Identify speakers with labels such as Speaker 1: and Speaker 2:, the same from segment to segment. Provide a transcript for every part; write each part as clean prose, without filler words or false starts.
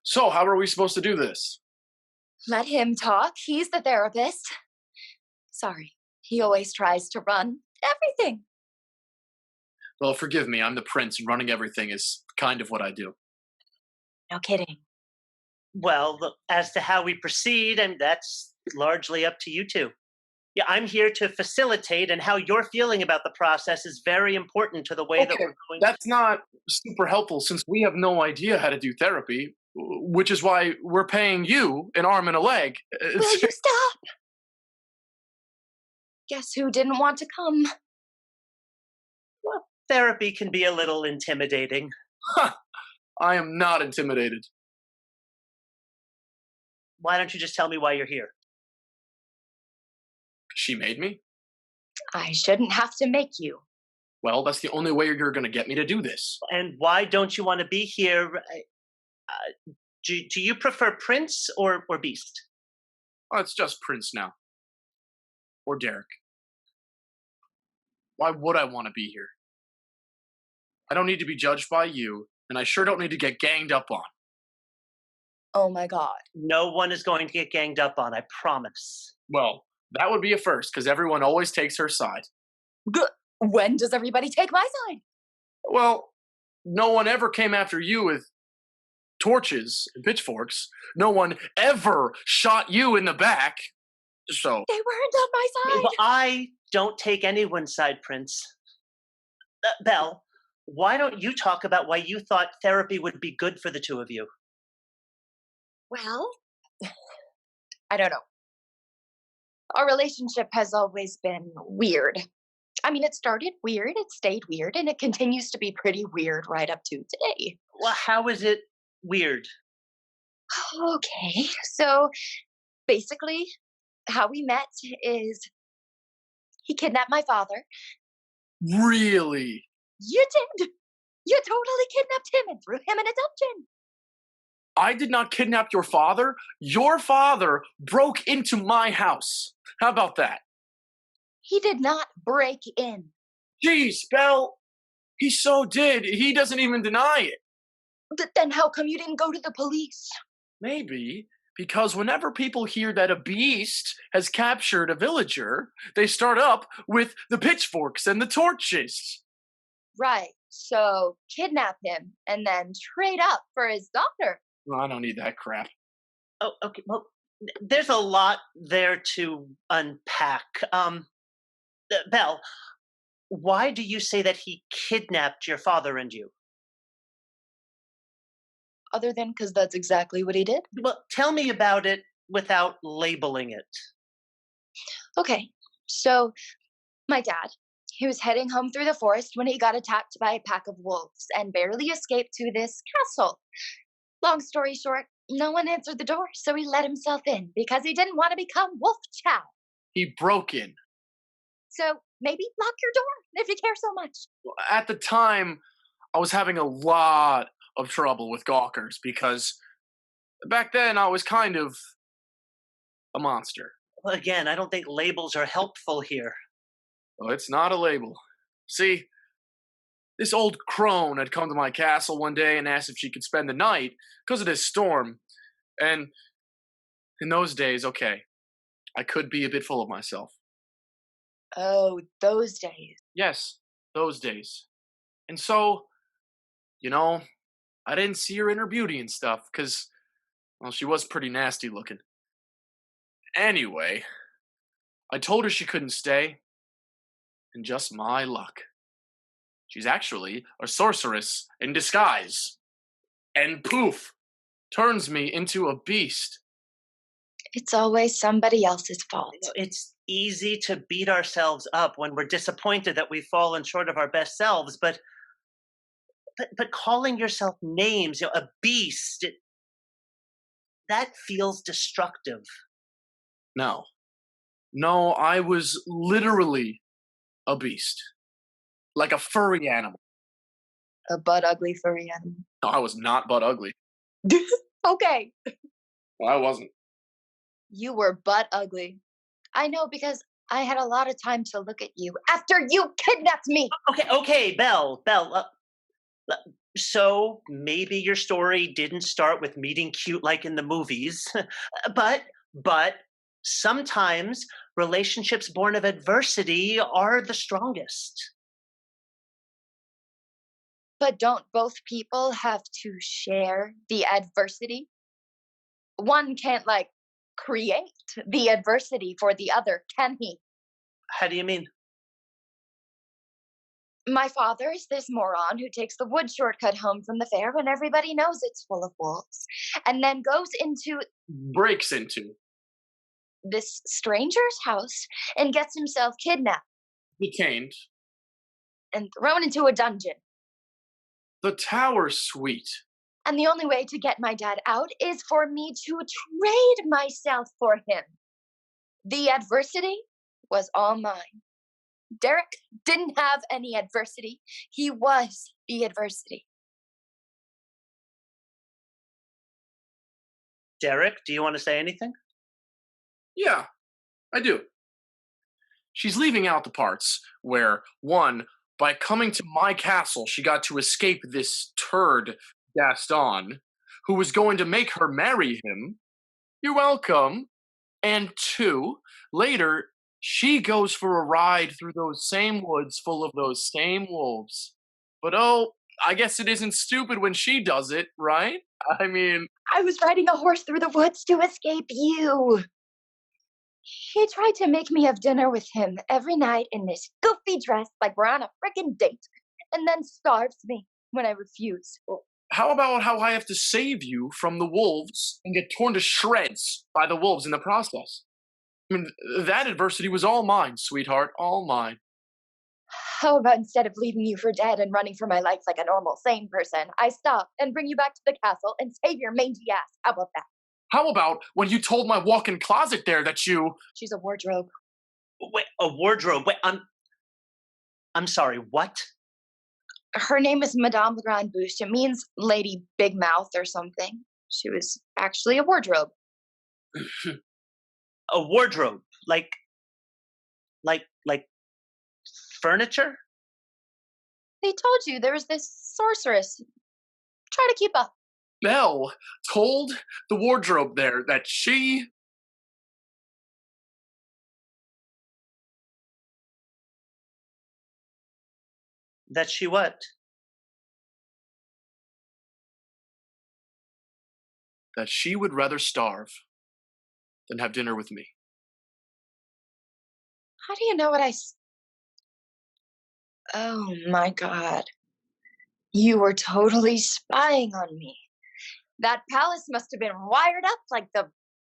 Speaker 1: So, how are we supposed to do this?
Speaker 2: Let him talk. He's the therapist. Sorry, he always tries to run everything.
Speaker 1: Well, forgive me, I'm the prince, and running everything is kind of what I do.
Speaker 2: No kidding.
Speaker 3: Well, look, as to how we proceed, and that's largely up to you two. Yeah, I'm here to facilitate, and how you're feeling about the process is very important to the way that
Speaker 1: Okay,
Speaker 3: we're going.
Speaker 1: that's not super helpful since we have no idea how to do therapy, which is why we're paying you an arm and a leg.
Speaker 2: Will you stop? Guess who didn't want to come?
Speaker 3: Well, therapy can be a little intimidating.
Speaker 1: I am not intimidated.
Speaker 3: Why don't you just tell me why you're here?
Speaker 1: She made me?
Speaker 2: I shouldn't have to make you.
Speaker 1: Well, that's the only way you're going to get me to do this.
Speaker 3: And why don't you want to be here? Do you prefer Prince or Beast?
Speaker 1: Oh, it's just Prince now. Or Derek. Why would I want to be here? I don't need to be judged by you, and I sure don't need to get ganged up on.
Speaker 2: Oh my god.
Speaker 3: No one is going to get ganged up on, I promise.
Speaker 1: Well, that would be a first, because everyone always takes her side.
Speaker 2: When does everybody take my side?
Speaker 1: Well, no one ever came after you with torches and pitchforks. No one ever shot you in the back. So,
Speaker 2: They weren't on my
Speaker 3: Well,
Speaker 2: side.
Speaker 3: I don't take anyone's side, Prince. Belle, why don't you talk about why you thought therapy would be good for the two of you?
Speaker 2: Well, I don't know. Our relationship has always been weird. I mean, it started weird, it stayed weird, and it continues to be pretty weird right up to today.
Speaker 3: Well, how is it weird?
Speaker 2: Okay, so basically, how we met is he kidnapped my father.
Speaker 1: really?
Speaker 2: You did. You totally kidnapped him and threw him in a dungeon.
Speaker 1: I did not kidnap your father. Your father broke into my house. How about that?
Speaker 2: He did not break in.
Speaker 1: Jeez, Belle, he so did. He doesn't even deny it.
Speaker 2: Then how come you didn't go to the police?
Speaker 1: Maybe because whenever people hear that a beast has captured a villager, they start up with the pitchforks and the torches.
Speaker 2: Right. So kidnap him and then trade up for his daughter.
Speaker 1: Well, I don't need that crap.
Speaker 3: Oh, okay. Well, there's a lot there to unpack. Belle, why do you say that he kidnapped your father and you?
Speaker 2: Other than because that's exactly what he did.
Speaker 3: Well, tell me about it without labeling it.
Speaker 2: Okay. So my dad, he was heading home through the forest when he got attacked by a pack of wolves and barely escaped to this castle. Long story short, no one answered the door, so he let himself in because he didn't want to become wolf chow.
Speaker 1: He broke in.
Speaker 2: So maybe lock your door if you care so much.
Speaker 1: At the time, I was having a lot of trouble with gawkers because back then I was kind of a monster.
Speaker 3: Well, again, I don't think labels are helpful here.
Speaker 1: Well, it's not a label. See, this old crone had come to my castle one day and asked if she could spend the night because of this storm. And in those days, okay, I could be a bit full of myself.
Speaker 2: Oh, those days.
Speaker 1: Yes, those days. And so, you know, I didn't see her in her beauty and stuff because, well, she was pretty nasty looking. Anyway, I told her she couldn't stay, and just my luck. She's actually a sorceress in disguise. And poof, turns me into a beast.
Speaker 2: It's always somebody else's fault.
Speaker 3: It's easy to beat ourselves up when we're disappointed that we've fallen short of our best selves, but calling yourself names, a beast, that feels destructive.
Speaker 1: No. No, I was literally a beast. Like a furry animal.
Speaker 2: A butt ugly furry animal.
Speaker 1: No, I was not butt ugly.
Speaker 2: Okay.
Speaker 1: Well, I wasn't.
Speaker 2: You were butt ugly. I know because I had a lot of time to look at you after you kidnapped me.
Speaker 3: Okay, Belle, So maybe your story didn't start with meeting cute like in the movies, but but sometimes relationships born of adversity are the strongest.
Speaker 2: But don't both people have to share the adversity? One can't, like, create the adversity for the other, can he?
Speaker 3: How do you mean?
Speaker 2: My father is this moron who takes the wood shortcut home from the fair when everybody knows it's full of wolves, and then goes into
Speaker 1: Breaks into,
Speaker 2: this stranger's house and gets himself kidnapped
Speaker 1: detained,
Speaker 2: and thrown into a dungeon.
Speaker 1: the tower suite.
Speaker 2: And the only way to get my dad out is for me to trade myself for him. The adversity was all mine. Derek didn't have any adversity. He was the adversity.
Speaker 3: Derek, do you want to say anything?
Speaker 1: Yeah, I do. She's leaving out the parts where, one, by coming to my castle, she got to escape this turd, Gaston, who was going to make her marry him. You're welcome. And two, later, she goes for a ride through those same woods full of those same wolves. But oh, I guess it isn't stupid when she does it, right? I mean,
Speaker 2: I was riding a horse through the woods to escape you. He tried to make me have dinner with him every night in this goofy dress like we're on a frickin' date, and then starves me when I refuse.
Speaker 1: how about how I have to save you from the wolves and get torn to shreds by the wolves in the process? I mean, that adversity was all mine, sweetheart, all mine.
Speaker 2: How about instead of leaving you for dead and running for my life like a normal, sane person, I stop and bring you back to the castle and save your mangy ass? How about that?
Speaker 1: How about when you told my walk-in closet there that you...
Speaker 2: She's a wardrobe.
Speaker 3: Wait, a wardrobe. Wait, I'm sorry. What?
Speaker 2: Her name is Madame Le Grande Bouche. It means Lady Big Mouth or something. She was actually a wardrobe.
Speaker 3: A wardrobe, like furniture.
Speaker 2: They told you there was this sorceress. Try to keep up.
Speaker 1: Belle told the wardrobe there
Speaker 3: That she what?
Speaker 1: that she would rather starve than have dinner with me.
Speaker 2: How do you know what Oh my god. You were totally spying on me. That palace must have been wired up like the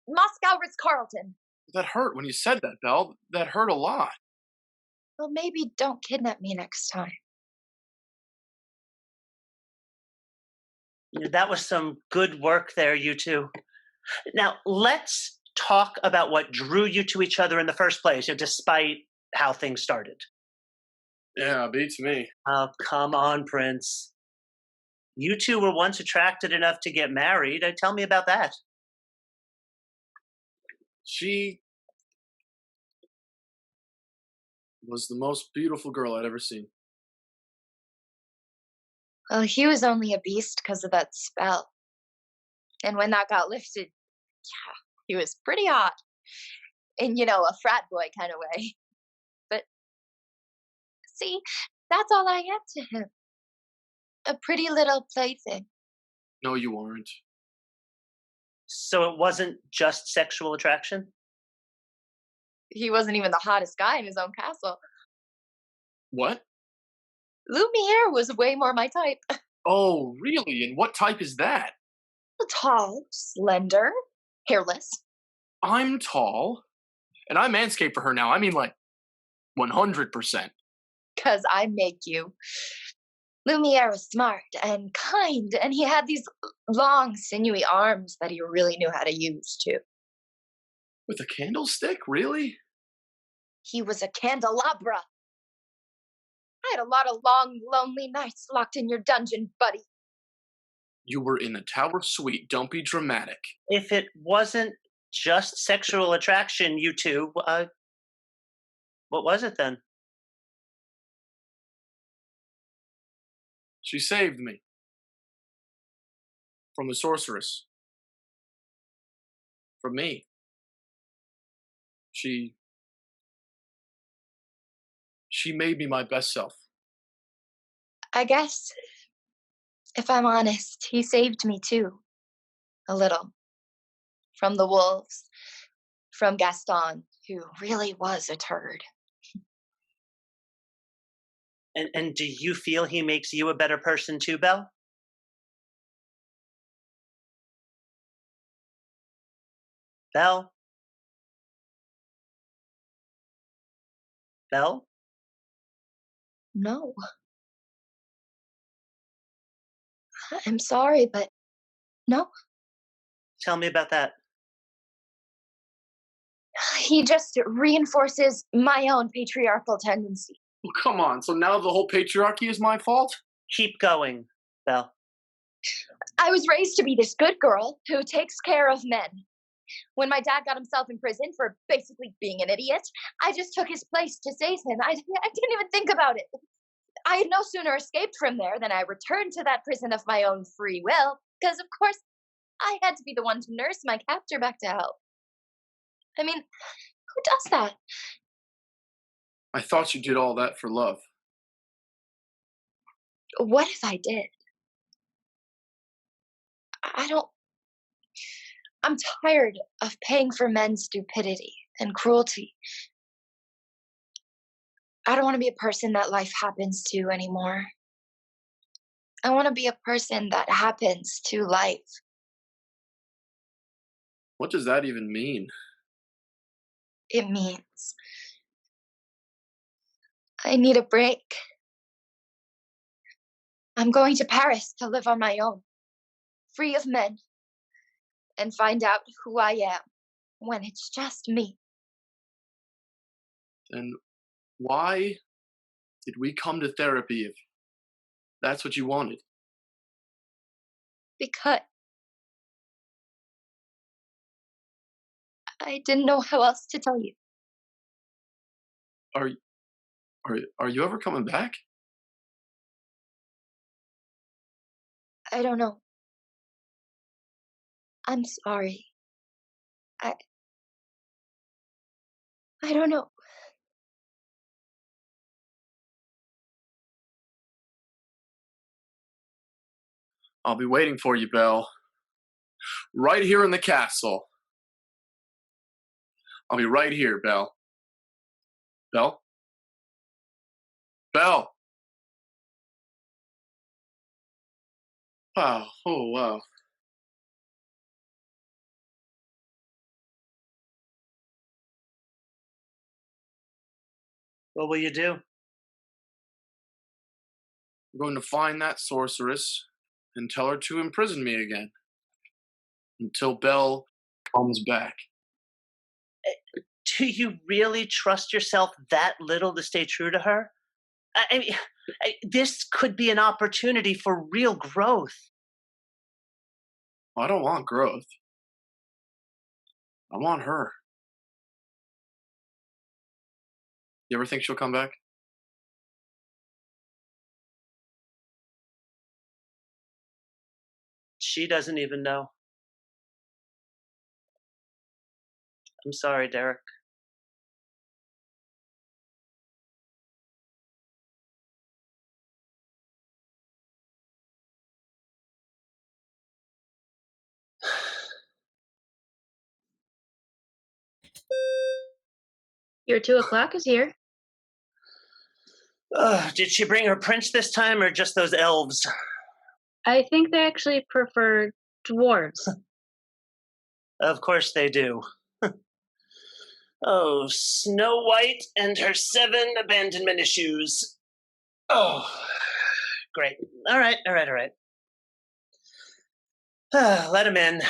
Speaker 2: Moscow Ritz-Carlton.
Speaker 1: That hurt when you said that, Belle. That hurt a lot.
Speaker 2: Well, maybe don't kidnap me next time.
Speaker 3: That was some good work there, you two. Now let's talk about what drew you to each other in the first place, despite how things started.
Speaker 1: Yeah, beats me.
Speaker 3: Oh, come on, Prince. You two were once attracted enough to get married. Tell me about that.
Speaker 1: She was the most beautiful girl I'd ever seen.
Speaker 2: Well, he was only a beast because of that spell. And when that got lifted, yeah, he was pretty hot. In, a frat boy kind of way. But see, that's all I am to him. A pretty little plaything.
Speaker 1: No, you aren't.
Speaker 3: So it wasn't just sexual attraction?
Speaker 2: He wasn't even the hottest guy in his own castle.
Speaker 1: What?
Speaker 2: Lumiere was way more my type.
Speaker 1: Oh, really? And what type is that?
Speaker 2: Tall, slender, hairless.
Speaker 1: I'm tall, and I manscape for her now. I mean, like, 100%.
Speaker 2: Because I make you. Lumiere was smart and kind, and he had these long, sinewy arms that he really knew how to use, too.
Speaker 1: With a candlestick? Really?
Speaker 2: He was a candelabra. I had a lot of long, lonely nights locked in your dungeon, buddy.
Speaker 1: You were in a tower suite. Don't be dramatic.
Speaker 3: If it wasn't just sexual attraction, you two, what was it then?
Speaker 1: She saved me. from the sorceress, from me. She she made me my best self.
Speaker 2: I guess, if I'm honest, he saved me too. A little. From the wolves, from Gaston, who really was a turd.
Speaker 3: And do you feel he makes you a better person too, Belle? Belle? Belle?
Speaker 2: No, I'm sorry, but no.
Speaker 3: Tell me about that.
Speaker 2: He just reinforces my own patriarchal tendency.
Speaker 1: Well, come on. So now the whole patriarchy is my fault?
Speaker 3: Keep going, Belle.
Speaker 2: I was raised to be this good girl who takes care of men. When my dad got himself in prison for basically being an idiot, I just took his place to save him. I didn't even think about it. I had no sooner escaped from there than I returned to that prison of my own free will, because of course I had to be the one to nurse my captor back to health. I mean, who does that?
Speaker 1: I thought you did all that for love.
Speaker 2: What if I did? I don't. I'm tired of paying for men's stupidity and cruelty. I don't want to be a person that life happens to anymore. I want to be a person that happens to life.
Speaker 1: What does that even mean?
Speaker 2: It means I need a break. I'm going to Paris to live on my own, free of men, and find out who I am when it's just me.
Speaker 1: Then why did we come to therapy if that's what you wanted?
Speaker 2: Because I didn't know how else to tell you.
Speaker 1: Are are you ever coming back?
Speaker 2: I don't know. I'm sorry. I I don't know.
Speaker 1: I'll be waiting for you, Belle. Right here in the castle. I'll be right here, Belle. Belle? Belle! Wow. Oh, wow.
Speaker 3: What will you do?
Speaker 1: I'm going to find that sorceress and tell her to imprison me again until Belle comes back.
Speaker 3: Do you really trust yourself that little to stay true to her? I mean, this could be an opportunity for real growth.
Speaker 1: I don't want growth. I want her. You ever think she'll come back?
Speaker 3: She doesn't even know. I'm sorry, Derek.
Speaker 4: Your 2 o'clock is here.
Speaker 3: Did she bring her prince this time or just those elves?
Speaker 4: I think they actually prefer dwarves.
Speaker 3: Of course they do. Oh, Snow White and her 7 abandonment issues. Oh, great. All right. Let him in.